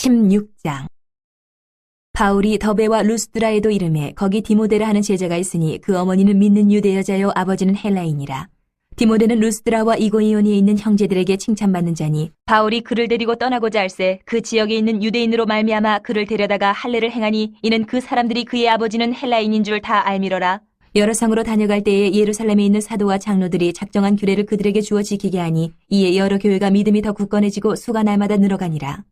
16장. 바울이 더베와 루스드라에도 이르매 거기 디모데라 하는 제자가 있으니 그 어머니는 믿는 유대 여자요 아버지는 헬라인이라. 디모데는 루스드라와 이고니온에 있는 형제들에게 칭찬받는 자니 바울이 그를 데리고 떠나고자 할세 그 지역에 있는 유대인으로 말미암아 그를 데려다가 할례를 행하니 이는 그 사람들이 그의 아버지는 헬라인인 줄 다 알미러라. 여러 성으로 다녀갈 때에 예루살렘에 있는 사도와 장로들이 작정한 규례를 그들에게 주어 지키게 하니 이에 여러 교회가 믿음이 더 굳건해지고 수가 날마다 늘어가니라.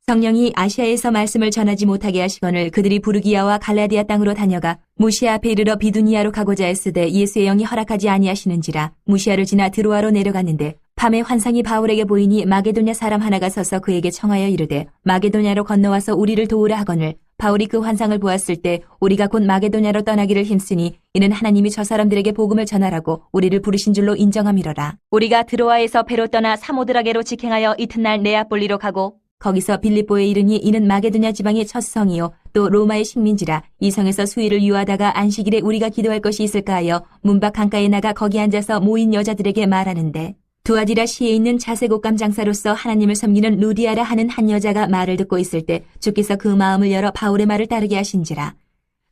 성령이 아시아에서 말씀을 전하지 못하게 하시거늘 그들이 부르기아와 갈라디아 땅으로 다녀가 무시아 앞에 이르러 비두니아로 가고자 했으되 예수의 영이 허락하지 아니하시는지라 무시아를 지나 드로아로 내려갔는데 밤에 환상이 바울에게 보이니 마게도냐 사람 하나가 서서 그에게 청하여 이르되 마게도냐로 건너와서 우리를 도우라 하거늘 바울이 그 환상을 보았을 때 우리가 곧 마게도냐로 떠나기를 힘쓰니 이는 하나님이 저 사람들에게 복음을 전하라고 우리를 부르신 줄로 인정함이로라. 우리가 드로아에서 배로 떠나 사모드라게로 직행하여 이튿날 네아폴리로 가고 거기서 빌립보에 이르니 이는 마게도냐 지방의 첫 성이요 또 로마의 식민지라. 이 성에서 수일을 유하다가 안식일에 우리가 기도할 것이 있을까 하여 문밖 강가에 나가 거기 앉아서 모인 여자들에게 말하는데 두아디라 시에 있는 자색옷감 장사로서 하나님을 섬기는 루디아라 하는 한 여자가 말을 듣고 있을 때 주께서 그 마음을 열어 바울의 말을 따르게 하신지라.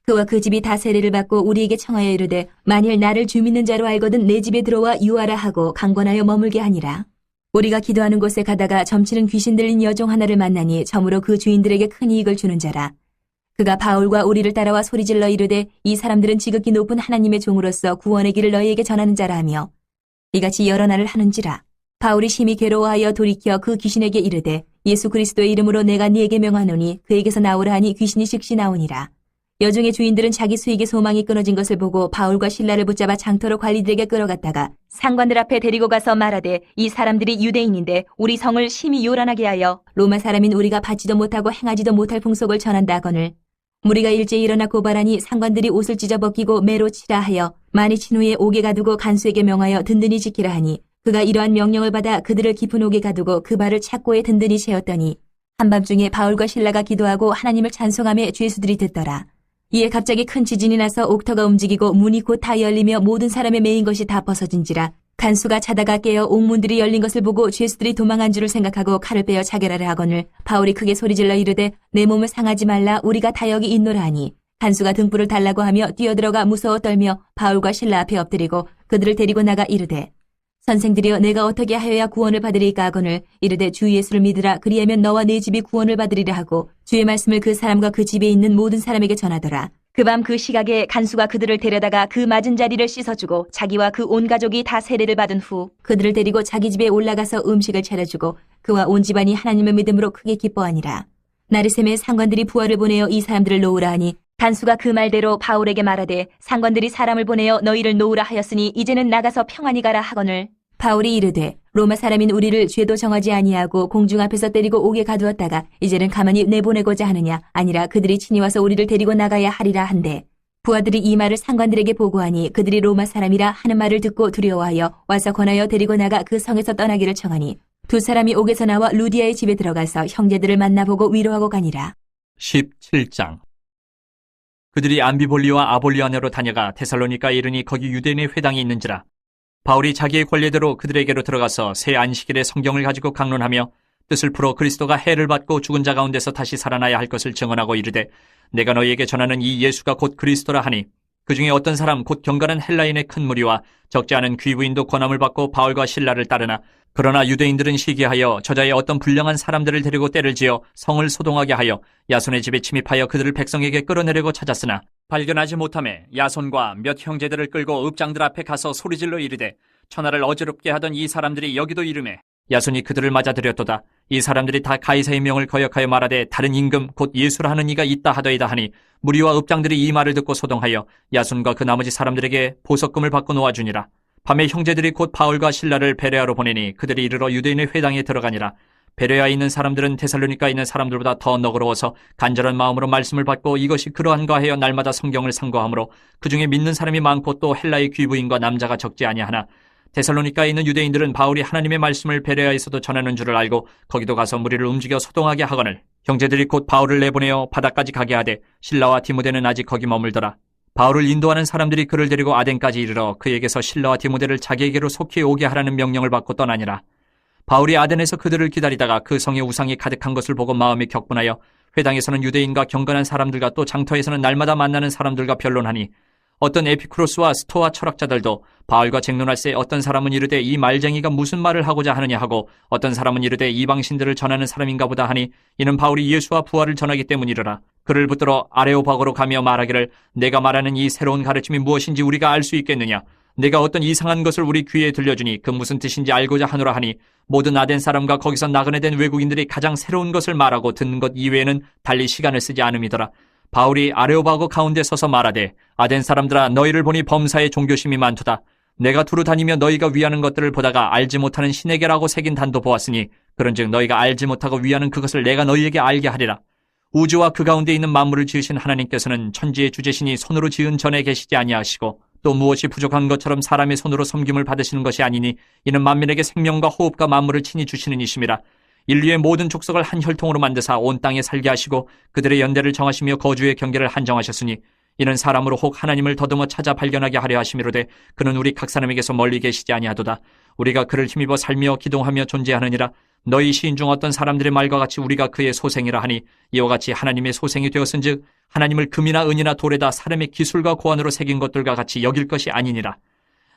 그와 그 집이 다 세례를 받고 우리에게 청하여 이르되 만일 나를 주 믿는 자로 알거든 내 집에 들어와 유하라 하고 강권하여 머물게 하니라. 우리가 기도하는 곳에 가다가 점치는 귀신 들린 여종 하나를 만나니 점으로 그 주인들에게 큰 이익을 주는 자라. 그가 바울과 우리를 따라와 소리질러 이르되 이 사람들은 지극히 높은 하나님의 종으로서 구원의 길을 너희에게 전하는 자라 하며 이같이 여러 날을 하는지라. 바울이 심히 괴로워하여 돌이켜 그 귀신에게 이르되 예수 그리스도의 이름으로 내가 네게 명하노니 그에게서 나오라 하니 귀신이 즉시 나오니라. 여종의 주인들은 자기 수익의 소망이 끊어진 것을 보고 바울과 실라를 붙잡아 장터로 관리들에게 끌어갔다가 상관들 앞에 데리고 가서 말하되 이 사람들이 유대인인데 우리 성을 심히 요란하게 하여 로마 사람인 우리가 받지도 못하고 행하지도 못할 풍속을 전한다 하거늘 무리가 일제히 일어나 고발하니 상관들이 옷을 찢어 벗기고 매로 치라 하여 많이 친 후에 옥에 가두고 간수에게 명하여 든든히 지키라 하니 그가 이러한 명령을 받아 그들을 깊은 옥에 가두고 그 발을 착고에 든든히 채웠더니 한밤중에 바울과 실라가 기도하고 하나님을 찬송하며 죄수들이 듣더라. 이에 갑자기 큰 지진이 나서 옥터가 움직이고 문이 곧 다 열리며 모든 사람의 매인 것이 다 벗어진지라. 간수가 자다가 깨어 옥문들이 열린 것을 보고 죄수들이 도망한 줄을 생각하고 칼을 빼어 자결하려 하거늘 바울이 크게 소리질러 이르되 내 몸을 상하지 말라 우리가 다 여기 있노라 하니 간수가 등불을 달라고 하며 뛰어들어가 무서워 떨며 바울과 실라 앞에 엎드리고 그들을 데리고 나가 이르되 선생들이여 내가 어떻게 하여야 구원을 받으리까 하거늘 이르되 주 예수를 믿으라 그리하면 너와 네 집이 구원을 받으리라 하고 주의 말씀을 그 사람과 그 집에 있는 모든 사람에게 전하더라. 그 밤 그 시각에 간수가 그들을 데려다가 그 맞은 자리를 씻어주고 자기와 그 온 가족이 다 세례를 받은 후 그들을 데리고 자기 집에 올라가서 음식을 차려주고 그와 온 집안이 하나님을 믿음으로 크게 기뻐하니라. 나르셈의 상관들이 부하를 보내어 이 사람들을 놓으라 하니 간수가 그 말대로 바울에게 말하되 상관들이 사람을 보내어 너희를 놓으라 하였으니 이제는 나가서 평안히 가라 하거늘 바울이 이르되 로마 사람인 우리를 죄도 정하지 아니하고 공중 앞에서 때리고 옥에 가두었다가 이제는 가만히 내보내고자 하느냐 아니라 그들이 친히 와서 우리를 데리고 나가야 하리라 한데 부하들이 이 말을 상관들에게 보고하니 그들이 로마 사람이라 하는 말을 듣고 두려워하여 와서 권하여 데리고 나가 그 성에서 떠나기를 청하니 두 사람이 옥에서 나와 루디아의 집에 들어가서 형제들을 만나보고 위로하고 가니라. 17장. 그들이 암비볼리와 아볼리아네로 다녀가 데살로니가에 이르니 거기 유대인의 회당이 있는지라. 바울이 자기의 권례대로 그들에게로 들어가서 새 안식일에 성경을 가지고 강론하며 뜻을 풀어 그리스도가 해를 받고 죽은 자 가운데서 다시 살아나야 할 것을 증언하고 이르되 내가 너희에게 전하는 이 예수가 곧 그리스도라 하니 그 중에 어떤 사람 곧 경건한 헬라인의 큰 무리와 적지 않은 귀부인도 권함을 받고 바울과 실라를 따르나 그러나 유대인들은 시기하여 저자의 어떤 불량한 사람들을 데리고 때를 지어 성을 소동하게 하여 야손의 집에 침입하여 그들을 백성에게 끌어내려고 찾았으나 발견하지 못하매 야손과 몇 형제들을 끌고 읍장들 앞에 가서 소리질러 이르되 천하를 어지럽게 하던 이 사람들이 여기도 이르매 야손이 그들을 맞아들였도다. 이 사람들이 다 가이사의 명을 거역하여 말하되 다른 임금 곧 예수라 하는 이가 있다 하더이다 하니 무리와 읍장들이 이 말을 듣고 소동하여 야손과 그 나머지 사람들에게 보석금을 받고 놓아주니라. 밤에 형제들이 곧 바울과 실라를 베레아로 보내니 그들이 이르러 유대인의 회당에 들어가니라. 베레아에 있는 사람들은 데살로니가에 있는 사람들보다 더 너그러워서 간절한 마음으로 말씀을 받고 이것이 그러한가 하여 날마다 성경을 상고하므로 그 중에 믿는 사람이 많고 또 헬라의 귀부인과 남자가 적지 아니하나 데살로니가에 있는 유대인들은 바울이 하나님의 말씀을 베레아에서도 전하는 줄을 알고 거기도 가서 무리를 움직여 소동하게 하거늘 형제들이 곧 바울을 내보내어 바다까지 가게 하되 실라와 디모데는 아직 거기 머물더라. 바울을 인도하는 사람들이 그를 데리고 아덴까지 이르러 그에게서 실라와 디모데를 자기에게로 속히 오게 하라는 명령을 받고 떠나니라. 바울이 아덴에서 그들을 기다리다가 그 성에 우상이 가득한 것을 보고 마음이 격분하여 회당에서는 유대인과 경건한 사람들과 또 장터에서는 날마다 만나는 사람들과 변론하니 어떤 에피쿠로스와 스토아 철학자들도 바울과 쟁론할 새 어떤 사람은 이르되 이 말쟁이가 무슨 말을 하고자 하느냐 하고 어떤 사람은 이르되 이방신들을 전하는 사람인가 보다 하니 이는 바울이 예수와 부활을 전하기 때문이러라. 그를 붙들어 아레오바고로 가며 말하기를 내가 말하는 이 새로운 가르침이 무엇인지 우리가 알 수 있겠느냐. 내가 어떤 이상한 것을 우리 귀에 들려주니 그 무슨 뜻인지 알고자 하노라 하니 모든 아덴 사람과 거기서 나그네 된 외국인들이 가장 새로운 것을 말하고 듣는 것 이외에는 달리 시간을 쓰지 않음이더라. 바울이 아레오바고 가운데 서서 말하되 아덴 사람들아 너희를 보니 범사에 종교심이 많도다. 내가 두루 다니며 너희가 위하는 것들을 보다가 알지 못하는 신에게라고 새긴 단도 보았으니 그런즉 너희가 알지 못하고 위하는 그것을 내가 너희에게 알게 하리라. 우주와 그 가운데 있는 만물을 지으신 하나님께서는 천지의 주제신이 손으로 지은 전에 계시지 아니하시고 또 무엇이 부족한 것처럼 사람의 손으로 섬김을 받으시는 것이 아니니 이는 만민에게 생명과 호흡과 만물을 친히 주시는 이심이라. 인류의 모든 족속을 한 혈통으로 만드사 온 땅에 살게 하시고 그들의 연대를 정하시며 거주의 경계를 한정하셨으니 이는 사람으로 혹 하나님을 더듬어 찾아 발견하게 하려 하심이로되 그는 우리 각 사람에게서 멀리 계시지 아니하도다. 우리가 그를 힘입어 살며 기동하며 존재하느니라. 너희 시인 중 어떤 사람들의 말과 같이 우리가 그의 소생이라 하니 이와 같이 하나님의 소생이 되었은즉 하나님을 금이나 은이나 돌에다 사람의 기술과 고안으로 새긴 것들과 같이 여길 것이 아니니라.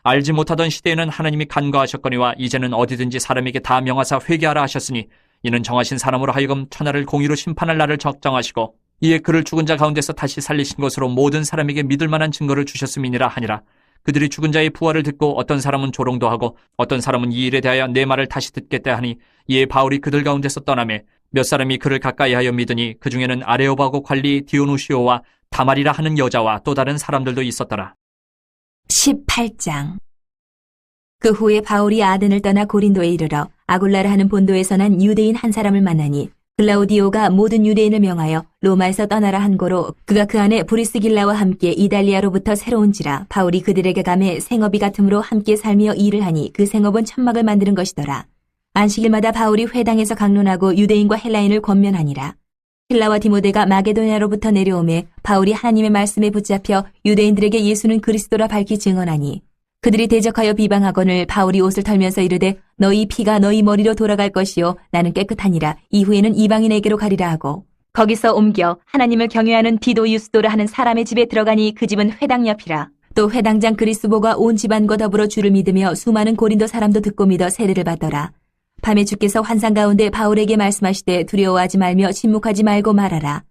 알지 못하던 시대에는 하나님이 간과하셨거니와 이제는 어디든지 사람에게 다 명하사 회개하라 하셨으니 이는 정하신 사람으로 하여금 천하를 공의로 심판할 날을 적정하시고 이에 그를 죽은 자 가운데서 다시 살리신 것으로 모든 사람에게 믿을 만한 증거를 주셨음이니라 하니라. 그들이 죽은 자의 부활을 듣고 어떤 사람은 조롱도 하고 어떤 사람은 이 일에 대하여 내 말을 다시 듣겠다 하니 이에 바울이 그들 가운데서 떠나매 몇 사람이 그를 가까이하여 믿으니 그 중에는 아레오바고 관리 디오누시오와 다말이라 하는 여자와 또 다른 사람들도 있었더라. 18장. 그 후에 바울이 아덴을 떠나 고린도에 이르러 아굴라라 하는 본도에서 난 유대인 한 사람을 만나니 글라우디오가 모든 유대인을 명하여 로마에서 떠나라 한 고로 그가 그 안에 브리스길라와 함께 이달리아로부터 새로운지라. 바울이 그들에게 가매 생업이 같음으로 함께 살며 일을 하니 그 생업은 천막을 만드는 것이더라. 안식일마다 바울이 회당에서 강론하고 유대인과 헬라인을 권면하니라. 실라와 디모데가 마게도냐로부터 내려오매 바울이 하나님의 말씀에 붙잡혀 유대인들에게 예수는 그리스도라 밝히 증언하니 그들이 대적하여 비방하거늘 바울이 옷을 털면서 이르되 너희 피가 너희 머리로 돌아갈 것이요 나는 깨끗하니라. 이후에는 이방인에게로 가리라 하고 거기서 옮겨 하나님을 경외하는 디도 유스도라 하는 사람의 집에 들어가니 그 집은 회당 옆이라. 또 회당장 그리스보가 온 집안과 더불어 주를 믿으며 수많은 고린도 사람도 듣고 믿어 세례를 받더라. 밤에 주께서 환상 가운데 바울에게 말씀하시되 두려워하지 말며 침묵하지 말고 말하라.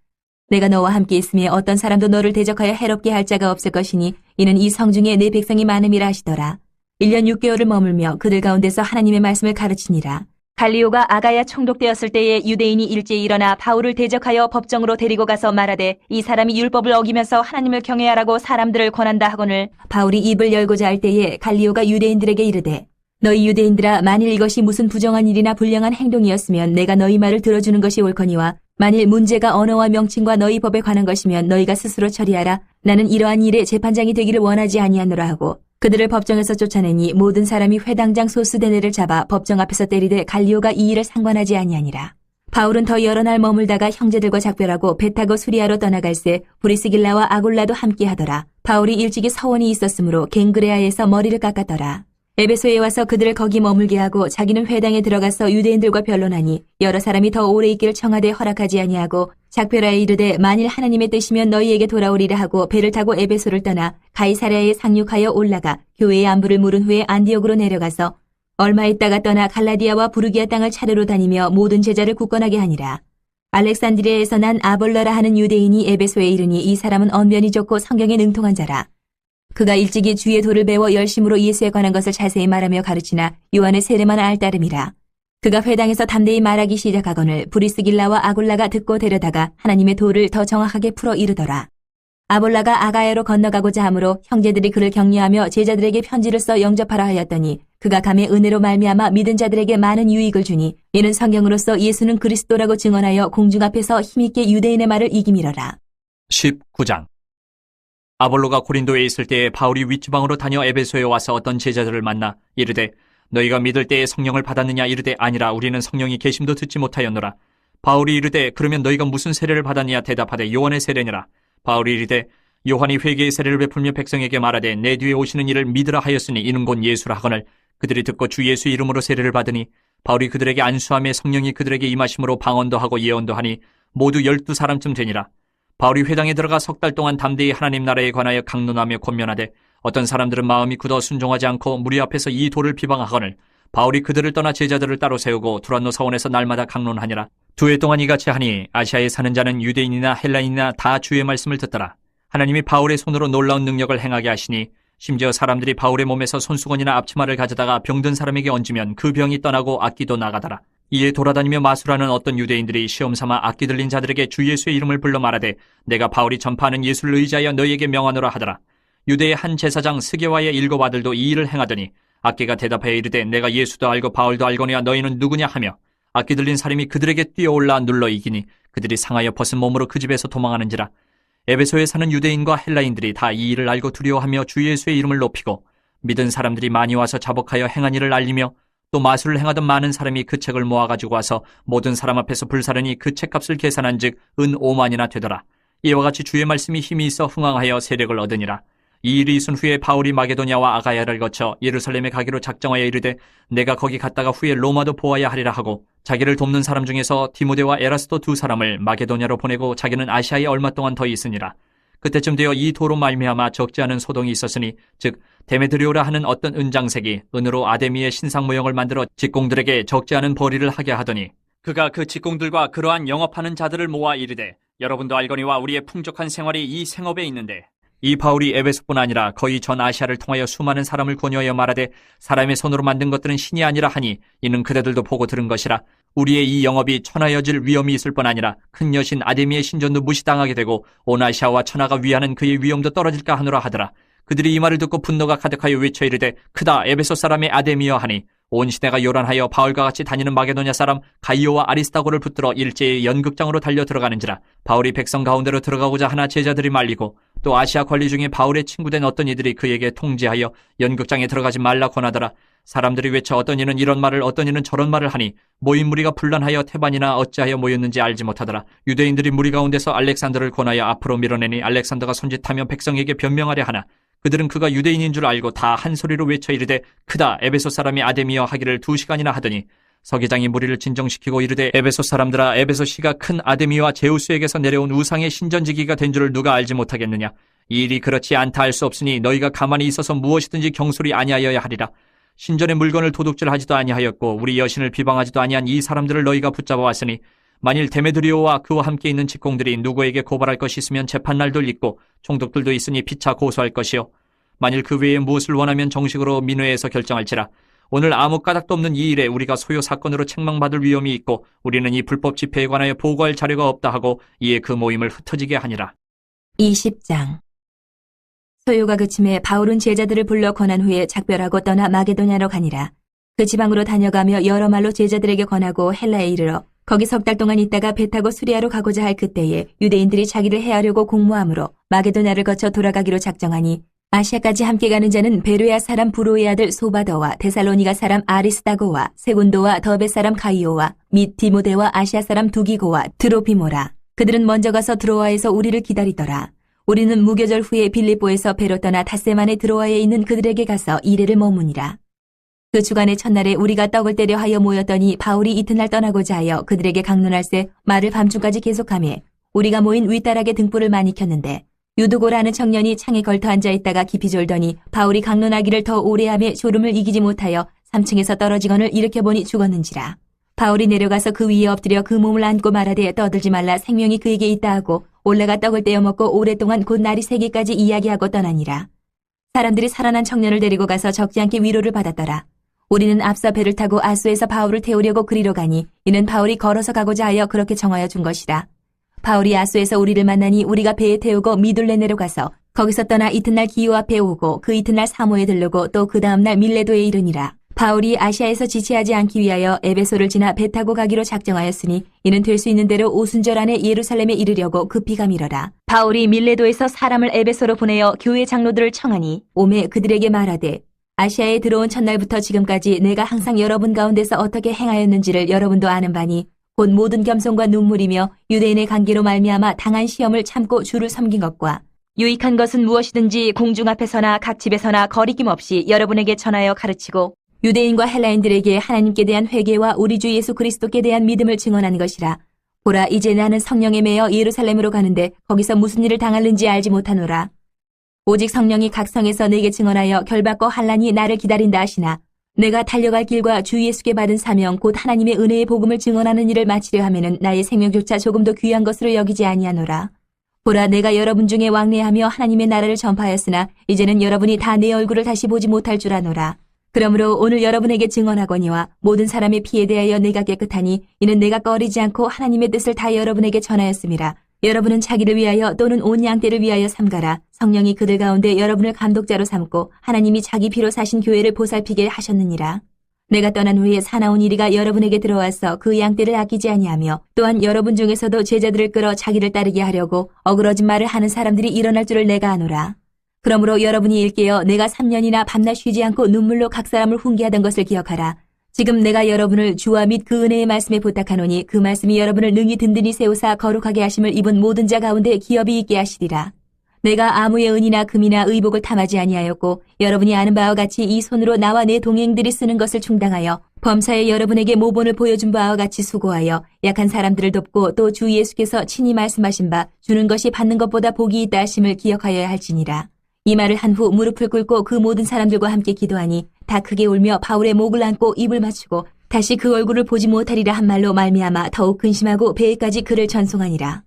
내가 너와 함께 있으며 어떤 사람도 너를 대적하여 해롭게 할 자가 없을 것이니 이는 이 성중에 내 백성이 많음이라 하시더라. 1년 6개월을 머물며 그들 가운데서 하나님의 말씀을 가르치니라. 갈리오가 아가야 총독되었을 때에 유대인이 일제히 일어나 바울을 대적하여 법정으로 데리고 가서 말하되 이 사람이 율법을 어기면서 하나님을 경외하라고 사람들을 권한다 하거늘 바울이 입을 열고자 할 때에 갈리오가 유대인들에게 이르되 너희 유대인들아 만일 이것이 무슨 부정한 일이나 불량한 행동이었으면 내가 너희 말을 들어주는 것이 옳거니와 만일 문제가 언어와 명칭과 너희 법에 관한 것이면 너희가 스스로 처리하라. 나는 이러한 일에 재판장이 되기를 원하지 아니하노라 하고 그들을 법정에서 쫓아내니 모든 사람이 회당장 소스데네를 잡아 법정 앞에서 때리되 갈리오가 이 일을 상관하지 아니하니라. 바울은 더 여러 날 머물다가 형제들과 작별하고 배 타고 수리아로 떠나갈새 브리스길라와 아굴라도 함께 하더라. 바울이 일찍이 서원이 있었으므로 갱그레아에서 머리를 깎았더라. 에베소에 와서 그들을 거기 머물게 하고 자기는 회당에 들어가서 유대인들과 변론하니 여러 사람이 더 오래 있기를 청하되 허락하지 아니하고 작별하에 이르되 만일 하나님의 뜻이면 너희에게 돌아오리라 하고 배를 타고 에베소를 떠나 가이사랴에 상륙하여 올라가 교회의 안부를 물은 후에 안디옥으로 내려가서 얼마 있다가 떠나 갈라디아와 부르기아 땅을 차례로 다니며 모든 제자를 굳건하게 하니라. 알렉산드리아에서 난 아볼러라 하는 유대인이 에베소에 이르니 이 사람은 언변이 좋고 성경에 능통한 자라. 그가 일찍이 주의 도를 배워 열심으로 예수에 관한 것을 자세히 말하며 가르치나 요한의 세례만 알 따름이라. 그가 회당에서 담대히 말하기 시작하거늘 브리스길라와 아굴라가 듣고 데려다가 하나님의 도를 더 정확하게 풀어 이르더라. 아볼라가 아가야로 건너가고자 하므로 형제들이 그를 격려하며 제자들에게 편지를 써 영접하라 하였더니 그가 감의 은혜로 말미암아 믿은 자들에게 많은 유익을 주니 이는 성경으로서 예수는 그리스도라고 증언하여 공중 앞에서 힘있게 유대인의 말을 이기미러라. 19장. 아볼로가 고린도에 있을 때에 바울이 윗지방으로 다녀 에베소에 와서 어떤 제자들을 만나 이르되 너희가 믿을 때에 성령을 받았느냐 이르되 아니라 우리는 성령이 계심도 듣지 못하였노라. 바울이 이르되 그러면 너희가 무슨 세례를 받았느냐 대답하되 요한의 세례니라. 바울이 이르되 요한이 회개의 세례를 베풀며 백성에게 말하되 내 뒤에 오시는 이를 믿으라 하였으니 이는 곧 예수라 하거늘 그들이 듣고 주 예수 이름으로 세례를 받으니 바울이 그들에게 안수하며 성령이 그들에게 임하심으로 방언도 하고 예언도 하니 모두 12사람쯤 되니라. 바울이 회당에 들어가 석 달 동안 담대히 하나님 나라에 관하여 강론하며 권면하되 어떤 사람들은 마음이 굳어 순종하지 않고 무리 앞에서 이 돌을 비방하거늘 바울이 그들을 떠나 제자들을 따로 세우고 두란노 사원에서 날마다 강론하니라. 2해 동안 이같이 하니 아시아에 사는 자는 유대인이나 헬라인이나 다 주의 말씀을 듣더라. 하나님이 바울의 손으로 놀라운 능력을 행하게 하시니 심지어 사람들이 바울의 몸에서 손수건이나 앞치마를 가져다가 병든 사람에게 얹으면 그 병이 떠나고 악기도 나가더라. 이에 돌아다니며 마술하는 어떤 유대인들이 시험삼아 악기 들린 자들에게 주 예수의 이름을 불러 말하되 내가 바울이 전파하는 예수를 의지하여 너희에게 명하노라 하더라. 유대의 한 제사장 스게와의 7 아들도 이 일을 행하더니 악기가 대답하여 이르되 내가 예수도 알고 바울도 알거니와 너희는 누구냐 하며 악기 들린 사람이 그들에게 뛰어올라 눌러 이기니 그들이 상하여 벗은 몸으로 그 집에서 도망하는지라. 에베소에 사는 유대인과 헬라인들이 다 이 일을 알고 두려워하며 주 예수의 이름을 높이고 믿은 사람들이 많이 와서 자복하여 행한 일을 알리며 또 마술을 행하던 많은 사람이 그 책을 모아가지고 와서 모든 사람 앞에서 불사르니 그 책값을 계산한 즉 은 5만이나 되더라. 이와 같이 주의 말씀이 힘이 있어 흥왕하여 세력을 얻으니라. 이 일이 있은 후에 바울이 마게도냐와 아가야를 거쳐 예루살렘에 가기로 작정하여 이르되 내가 거기 갔다가 후에 로마도 보아야 하리라 하고 자기를 돕는 사람 중에서 디모데와 에라스도 2 사람을 마게도냐로 보내고 자기는 아시아에 얼마 동안 더 있으니라. 그때쯤 되어 이 도로 말미암아 적지 않은 소동이 있었으니 즉 데메드리오라 하는 어떤 은장색이 은으로 아데미의 신상 모형을 만들어 직공들에게 적지 않은 벌이를 하게 하더니 그가 그 직공들과 그러한 영업하는 자들을 모아 이르되 여러분도 알거니와 우리의 풍족한 생활이 이 생업에 있는데 이 바울이 에베소뿐 아니라 거의 전 아시아를 통하여 수많은 사람을 권유하여 말하되 사람의 손으로 만든 것들은 신이 아니라 하니 이는 그대들도 보고 들은 것이라. 우리의 이 영업이 천하여질 위험이 있을 뿐 아니라 큰 여신 아데미의 신전도 무시당하게 되고 온 아시아와 천하가 위하는 그의 위엄도 떨어질까 하노라 하더라. 그들이 이 말을 듣고 분노가 가득하여 외쳐 이르되 크다 에베소 사람의 아데미여 하니 온 시대가 요란하여 바울과 같이 다니는 마게도냐 사람 가이오와 아리스타고를 붙들어 일제히 연극장으로 달려 들어가는지라. 바울이 백성 가운데로 들어가고자 하나 제자들이 말리고 또 아시아 관리 중에 바울의 친구된 어떤 이들이 그에게 통지하여 연극장에 들어가지 말라 권하더라. 사람들이 외쳐 어떤 이는 이런 말을 어떤 이는 저런 말을 하니 모인 무리가 분란하여 태반이나 어찌하여 모였는지 알지 못하더라. 유대인들이 무리 가운데서 알렉산더를 권하여 앞으로 밀어내니 알렉산더가 손짓하며 백성에게 변명하려 하나 그들은 그가 유대인인 줄 알고 다 한 소리로 외쳐 이르되 크다 에베소 사람이 아데미여 하기를 2시간이나 하더니 서기장이 무리를 진정시키고 이르되 에베소 사람들아 에베소시가 큰 아데미와 제우스에게서 내려온 우상의 신전지기가 된 줄을 누가 알지 못하겠느냐. 이 일이 그렇지 않다 할 수 없으니 너희가 가만히 있어서 무엇이든지 경솔히 아니하여야 하리라. 신전의 물건을 도둑질하지도 아니하였고 우리 여신을 비방하지도 아니한 이 사람들을 너희가 붙잡아 왔으니 만일 데메드리오와 그와 함께 있는 직공들이 누구에게 고발할 것이 있으면 재판날도 있고 총독들도 있으니 피차 고소할 것이요 만일 그 외에 무엇을 원하면 정식으로 민회에서 결정할지라. 오늘 아무 까닭도 없는 이 일에 우리가 소요 사건으로 책망받을 위험이 있고 우리는 이 불법 집회에 관하여 보고할 자료가 없다 하고 이에 그 모임을 흩어지게 하니라. 20장. 소요가 그침에 바울은 제자들을 불러 권한 후에 작별하고 떠나 마게도냐로 가니라. 그 지방으로 다녀가며 여러 말로 제자들에게 권하고 헬라에 이르러 거기 석 달 동안 있다가 배 타고 수리아로 가고자 할 그때에 유대인들이 자기를 해하려고 공모함으로 마게도냐를 거쳐 돌아가기로 작정하니 아시아까지 함께 가는 자는 베르야 사람 브로의 아들 소바더와 데살로니가 사람 아리스다고와 세군도와 더베 사람 가이오와 및 디모데와 아시아 사람 두기고와 드로피모라. 그들은 먼저 가서 드로아에서 우리를 기다리더라. 우리는 무교절 후에 빌립보에서 배로 떠나 닷새만에 드로아에 있는 그들에게 가서 이레를 머무니라. 그 주간의 첫날에 우리가 떡을 때려 하여 모였더니 바울이 이튿날 떠나고자 하여 그들에게 강론할새 말을 밤중까지 계속하며 우리가 모인 윗다락에 등불을 많이 켰는데 유두고라는 청년이 창에 걸터 앉아있다가 깊이 졸더니 바울이 강론하기를 더 오래하며 졸음을 이기지 못하여 3층에서 떨어지거늘 일으켜보니 죽었는지라. 바울이 내려가서 그 위에 엎드려 그 몸을 안고 말하되 떠들지 말라 생명이 그에게 있다 하고 올라가 떡을 떼어 먹고 오랫동안 곧 날이 새기까지 이야기하고 떠나니라. 사람들이 살아난 청년을 데리고 가서 적지 않게 위로를 받았더라. 우리는 앞서 배를 타고 아소에서 바울을 태우려고 그리로 가니 이는 바울이 걸어서 가고자 하여 그렇게 정하여 준 것이라. 바울이 아소에서 우리를 만나니 우리가 배에 태우고 미둘레네로 가서 거기서 떠나 이튿날 기호 앞에 오고 그 이튿날 사모에 들르고 또 그 다음날 밀레도에 이르니라. 바울이 아시아에서 지체하지 않기 위하여 에베소를 지나 배 타고 가기로 작정하였으니 이는 될 수 있는 대로 오순절 안에 예루살렘에 이르려고 급히 가미러라. 바울이 밀레도에서 사람을 에베소로 보내어 교회 장로들을 청하니 오매 그들에게 말하되 아시아에 들어온 첫날부터 지금까지 내가 항상 여러분 가운데서 어떻게 행하였는지를 여러분도 아는 바니 곧 모든 겸손과 눈물이며 유대인의 관계로 말미암아 당한 시험을 참고 주를 섬긴 것과 유익한 것은 무엇이든지 공중 앞에서나 각 집에서나 거리낌 없이 여러분에게 전하여 가르치고 유대인과 헬라인들에게 하나님께 대한 회개와 우리 주 예수 그리스도께 대한 믿음을 증언한 것이라. 보라, 이제 나는 성령에 매여 예루살렘으로 가는데 거기서 무슨 일을 당할는지 알지 못하노라. 오직 성령이 각 성에서 내게 증언하여 결박과 환난이 나를 기다린다 하시나 내가 달려갈 길과 주 예수께 받은 사명 곧 하나님의 은혜의 복음을 증언하는 일을 마치려 하면은 나의 생명조차 조금도 귀한 것으로 여기지 아니하노라. 보라, 내가 여러분 중에 왕래하며 하나님의 나라를 전파하였으나 이제는 여러분이 다 내 얼굴을 다시 보지 못할 줄 아노라. 그러므로 오늘 여러분에게 증언하거니와 모든 사람의 피에 대하여 내가 깨끗하니 이는 내가 꺼리지 않고 하나님의 뜻을 다 여러분에게 전하였음이라. 여러분은 자기를 위하여 또는 온 양떼를 위하여 삼가라. 성령이 그들 가운데 여러분을 감독자로 삼고 하나님이 자기 피로 사신 교회를 보살피게 하셨느니라. 내가 떠난 후에 사나운 이리가 여러분에게 들어와서 그 양떼를 아끼지 아니하며 또한 여러분 중에서도 제자들을 끌어 자기를 따르게 하려고 어그러진 말을 하는 사람들이 일어날 줄을 내가 아노라. 그러므로 여러분이 일깨어 내가 3년이나 밤낮 쉬지 않고 눈물로 각 사람을 훈계하던 것을 기억하라. 지금 내가 여러분을 주와 및 그 은혜의 말씀에 부탁하노니 그 말씀이 여러분을 능히 든든히 세우사 거룩하게 하심을 입은 모든 자 가운데 기업이 있게 하시리라. 내가 아무의 은이나 금이나 의복을 탐하지 아니하였고 여러분이 아는 바와 같이 이 손으로 나와 내 동행들이 쓰는 것을 충당하여 범사에 여러분에게 모본을 보여준 바와 같이 수고하여 약한 사람들을 돕고 또 주 예수께서 친히 말씀하신 바 주는 것이 받는 것보다 복이 있다 하심을 기억하여야 할지니라. 이 말을 한 후 무릎을 꿇고 그 모든 사람들과 함께 기도하니 다 크게 울며 바울의 목을 안고 입을 맞추고 다시 그 얼굴을 보지 못하리라 한 말로 말미암아 더욱 근심하고 배에까지 그를 전송하니라.